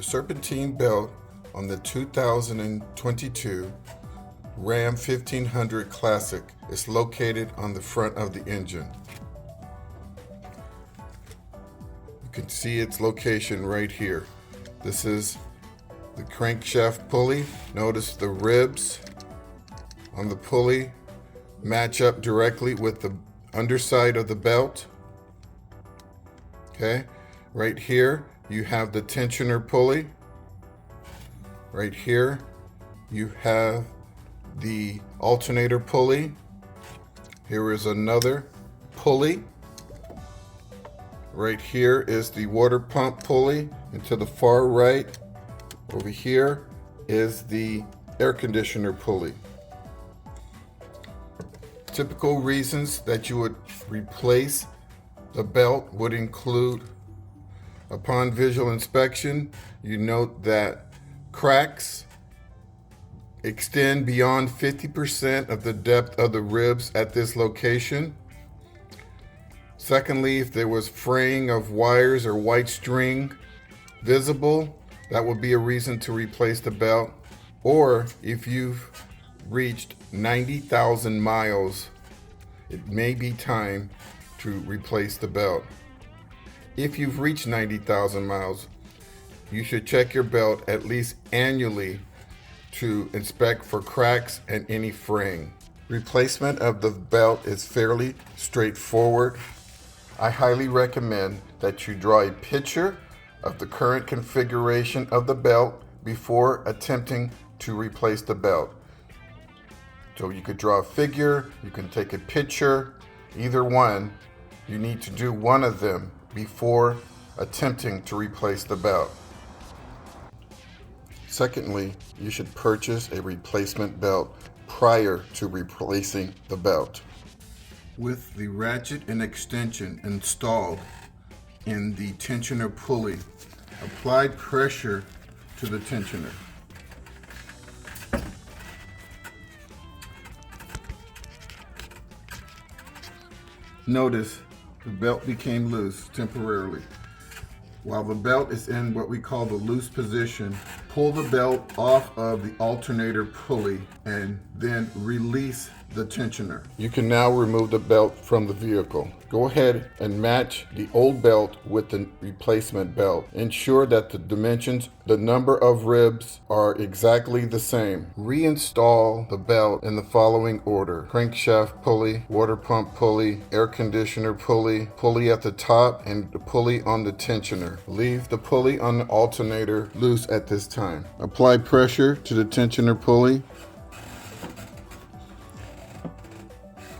serpentine belt on the 2022 Ram 1500 Classic is located on the front of the engine. You can see its location right here. This is the crankshaft pulley. Notice the ribs on the pulley match up directly with the underside of the belt. Okay, right here you have the tensioner pulley. Right here you have the alternator pulley. Here is another pulley. Right here is the water pump pulley, and to the far right over here is the air conditioner pulley. Typical reasons that you would replace the belt would include, upon visual inspection, you note that cracks extend beyond 50% of the depth of the ribs at this location. Secondly, if there was fraying of wires or white string visible, that would be a reason to replace the belt. Or if you've reached 90,000 miles, it may be time to replace the belt. If you've reached 90,000 miles, you should check your belt at least annually to inspect for cracks and any fraying. Replacement of the belt is fairly straightforward. I highly recommend that you draw a picture of the current configuration of the belt before attempting to replace the belt. So you could draw a figure, you can take a picture, either one. You need to do one of them before attempting to replace the belt. Secondly, you should purchase a replacement belt prior to replacing the belt. With the ratchet and extension installed in the tensioner pulley, apply pressure to the tensioner. Notice the belt became loose temporarily. While the belt is in what we call the loose position, pull the belt off of the alternator pulley and then release the tensioner. You can now remove the belt from the vehicle. Go ahead and match the old belt with the replacement belt. Ensure that the dimensions, the number of ribs are exactly the same. Reinstall the belt in the following order: crankshaft pulley, water pump pulley, air conditioner pulley, pulley at the top, and the pulley on the tensioner. Leave the pulley on the alternator loose at this time. Apply pressure to the tensioner pulley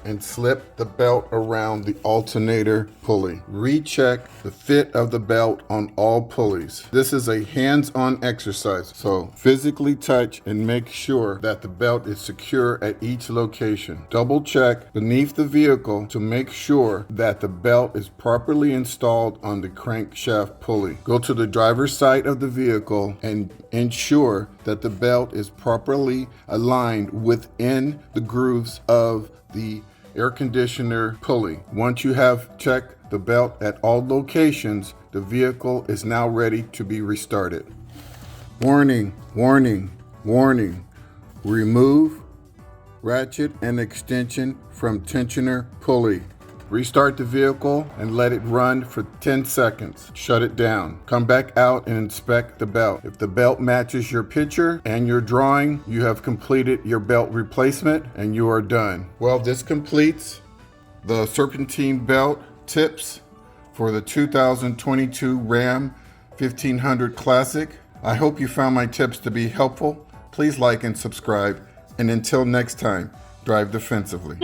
and slip the belt around the alternator pulley. Recheck the fit of the belt on all pulleys. This is a hands-on exercise, so physically touch and make sure that the belt is secure at each location. Double check beneath the vehicle to make sure that the belt is properly installed on the crankshaft pulley. Go to the driver's side of the vehicle and ensure that the belt is properly aligned within the grooves of the air conditioner pulley. Once you have checked the belt at all locations, the vehicle is now ready to be restarted. Warning, warning, warning. Remove ratchet and extension from tensioner pulley. Restart the vehicle and let it run for 10 seconds. Shut it down. Come back out and inspect the belt. If the belt matches your picture and your drawing, you have completed your belt replacement and you are done. Well, this completes the serpentine belt tips for the 2022 Ram 1500 Classic. I hope you found my tips to be helpful. Please like and subscribe. And until next time, drive defensively.